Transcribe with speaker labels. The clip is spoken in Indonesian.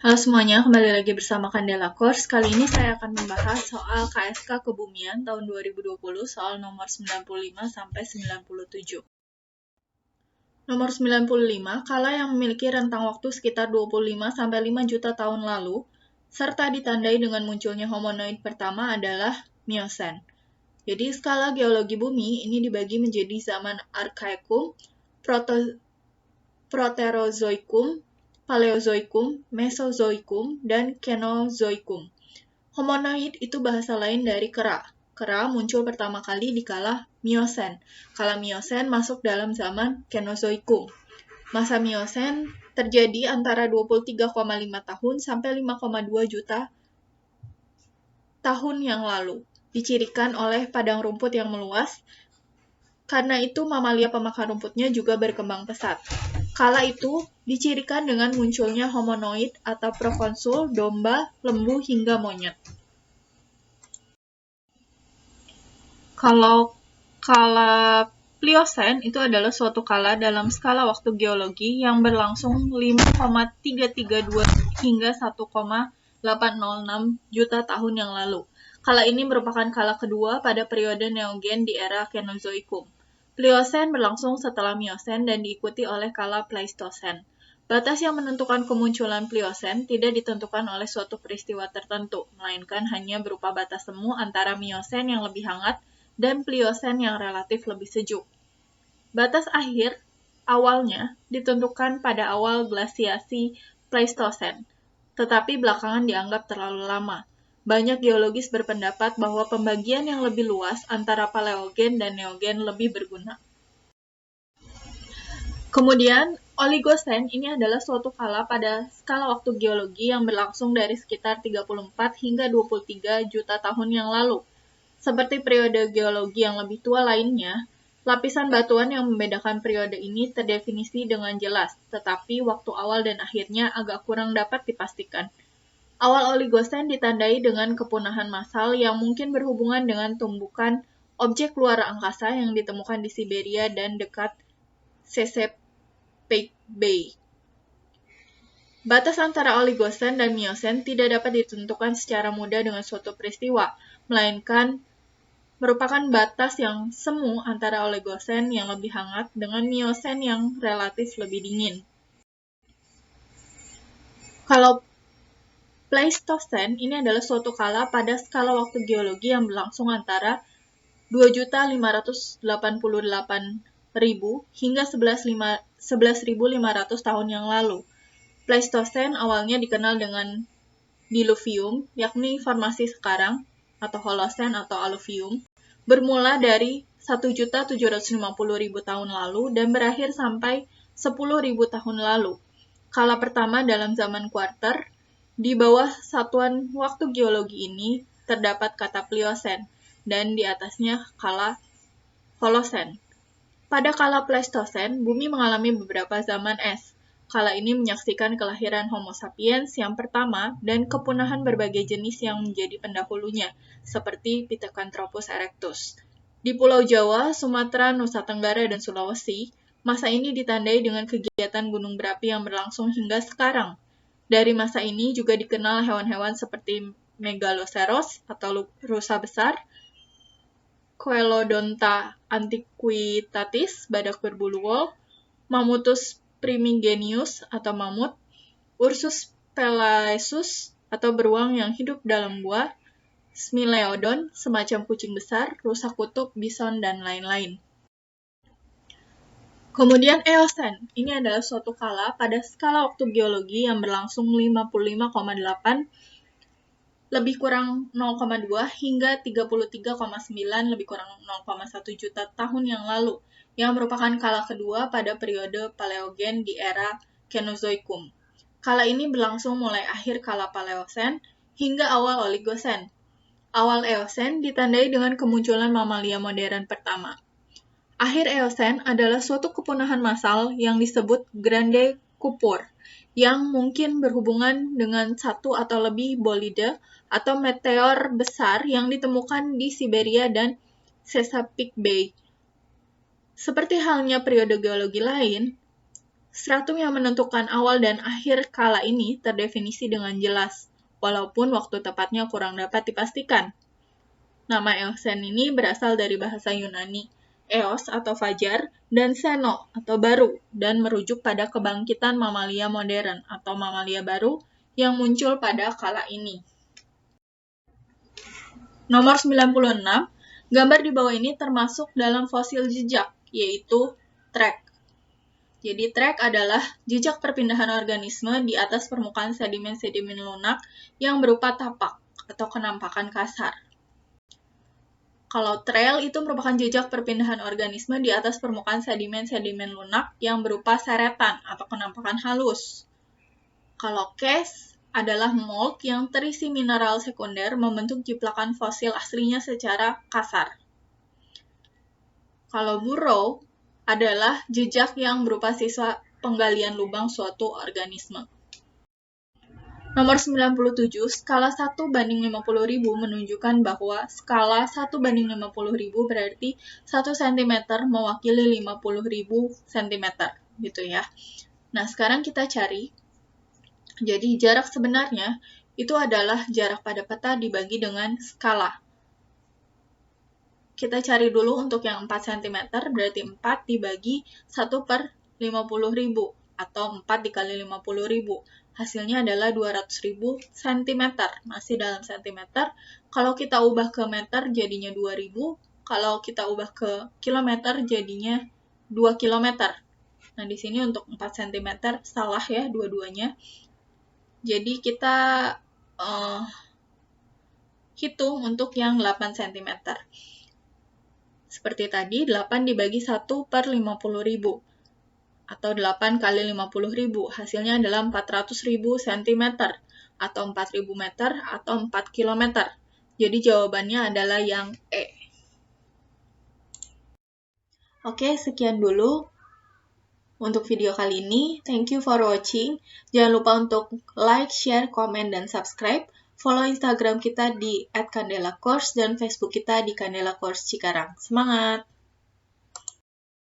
Speaker 1: Halo semuanya, kembali lagi bersama Candela Course. Kali ini saya akan membahas soal KSK Kebumian tahun 2020, soal nomor 95 sampai 97. Nomor 95, kala yang memiliki rentang waktu sekitar 25 sampai 5 juta tahun lalu, serta ditandai dengan munculnya homonoid pertama adalah Miocene. Jadi skala geologi bumi ini dibagi menjadi zaman Archaikum, Proterozoikum, Paleozoikum, Mesozoikum, dan Kenozoikum. Homonoid itu bahasa lain dari kera. Kera muncul pertama kali di kala Miocene. Kala Miocene masuk dalam zaman Kenozoikum. Masa Miocene terjadi antara 23,5 tahun sampai 5,2 juta tahun yang lalu. Dicirikan oleh padang rumput yang meluas. Karena itu mamalia pemakan rumputnya juga berkembang pesat. Kala itu dicirikan dengan munculnya homonoid atau prokonsul, domba, lembu, hingga monyet. Kalau kala Pliocene itu adalah suatu kala dalam skala waktu geologi yang berlangsung 5,332 hingga 1,806 juta tahun yang lalu. Kala ini merupakan kala kedua pada periode Neogen di era Kenozoikum. Pliocene berlangsung setelah Miocene dan diikuti oleh kala Pleistocene. Batas yang menentukan kemunculan Pliocene tidak ditentukan oleh suatu peristiwa tertentu, melainkan hanya berupa batas temu antara Miocene yang lebih hangat dan Pliocene yang relatif lebih sejuk. Batas akhir awalnya ditentukan pada awal glasiasi Pleistocene, tetapi belakangan dianggap terlalu lama. Banyak geologis berpendapat bahwa pembagian yang lebih luas antara Paleogen dan Neogen lebih berguna. Kemudian, Oligocene ini adalah suatu kala pada skala waktu geologi yang berlangsung dari sekitar 34 hingga 23 juta tahun yang lalu. Seperti periode geologi yang lebih tua lainnya, lapisan batuan yang membedakan periode ini terdefinisi dengan jelas, tetapi waktu awal dan akhirnya agak kurang dapat dipastikan. Awal Oligocene ditandai dengan kepunahan massal yang mungkin berhubungan dengan tumbukan objek luar angkasa yang ditemukan di Siberia dan dekat Chesapeake Bay. Batas antara Oligocene dan Miocene tidak dapat ditentukan secara mudah dengan suatu peristiwa, melainkan merupakan batas yang semu antara Oligocene yang lebih hangat dengan Miocene yang relatif lebih dingin. Kalau Pleistocene ini adalah suatu kala pada skala waktu geologi yang berlangsung antara 2.588.000 hingga 11.500 tahun yang lalu. Pleistocene awalnya dikenal dengan Diluvium, yakni formasi sekarang, atau Holocene atau Aluvium, bermula dari 1.750.000 tahun lalu dan berakhir sampai 10.000 tahun lalu. Kala pertama dalam zaman Quarter, di bawah satuan waktu geologi ini terdapat kata Pliocene, dan di atasnya kala Holocene. Pada kala Pleistocene, bumi mengalami beberapa zaman es. Kala ini menyaksikan kelahiran Homo sapiens yang pertama dan kepunahan berbagai jenis yang menjadi pendahulunya, seperti Pithecanthropus erectus. Di Pulau Jawa, Sumatera, Nusa Tenggara, dan Sulawesi, masa ini ditandai dengan kegiatan gunung berapi yang berlangsung hingga sekarang. Dari masa ini juga dikenal hewan-hewan seperti Megaloceros atau rusa besar, Coelodonta antiquitatis, badak berbulu wol, Mammutus primigenius atau mamut, Ursus pelesus atau beruang yang hidup dalam gua, Smilodon, semacam kucing besar, rusa kutub, bison, dan lain-lain. Kemudian Eocene, ini adalah suatu kala pada skala waktu geologi yang berlangsung 55,8 lebih kurang 0,2 hingga 33,9 lebih kurang 0,1 juta tahun yang lalu, yang merupakan kala kedua pada periode Paleogen di era Kenozoikum. Kala ini berlangsung mulai akhir kala Paleocene hingga awal Oligocene. Awal Eocene ditandai dengan kemunculan mamalia modern pertama. Akhir Eocene adalah suatu kepunahan massal yang disebut Grande Coupure, yang mungkin berhubungan dengan satu atau lebih bolide atau meteor besar yang ditemukan di Siberia dan Chesapeake Bay. Seperti halnya periode geologi lain, Stratum yang menentukan awal dan akhir skala ini terdefinisi dengan jelas, walaupun waktu tepatnya kurang dapat dipastikan. Nama Eosen ini berasal dari bahasa Yunani, Eos atau fajar, dan Seno atau baru, dan merujuk pada kebangkitan mamalia modern atau mamalia baru yang muncul pada kala ini. Nomor 96, gambar di bawah ini termasuk dalam fosil jejak, yaitu trek. Jadi trek adalah jejak perpindahan organisme di atas permukaan sedimen-sedimen lunak yang berupa tapak atau kenampakan kasar. Kalau trail itu merupakan jejak perpindahan organisme di atas permukaan sedimen-sedimen lunak yang berupa seretan atau kenampakan halus. Kalau case adalah mold yang terisi mineral sekunder membentuk jiplakan fosil aslinya secara kasar. Kalau burrow adalah jejak yang berupa sisa penggalian lubang suatu organisme. Nomor 97, skala 1 banding 50.000 menunjukkan bahwa skala 1 banding 50.000 berarti 1 cm mewakili 50.000 cm, gitu ya. Nah, sekarang kita cari. Jadi, jarak sebenarnya itu adalah jarak pada peta dibagi dengan skala. Kita cari dulu untuk yang 4 cm, berarti 4 dibagi 1 per 50.000, atau 4 dikali 50.000. Hasilnya adalah 200.000 cm, masih dalam cm. Kalau kita ubah ke meter, jadinya 2.000. Kalau kita ubah ke kilometer, jadinya 2 km. Nah, di sini untuk 4 cm, salah ya dua-duanya. Jadi, kita hitung untuk yang 8 cm. Seperti tadi, 8 dibagi 1 per 50.000, atau 8 kali 50.000, hasilnya adalah 400.000 cm, atau 4.000 meter, atau 4 km. Jadi jawabannya adalah yang E. Oke, sekian dulu untuk video kali ini. Thank you for watching. Jangan lupa untuk like, share, komen, dan subscribe. Follow Instagram kita di @candelacourse dan Facebook kita di Candela Course Cikarang. Semangat!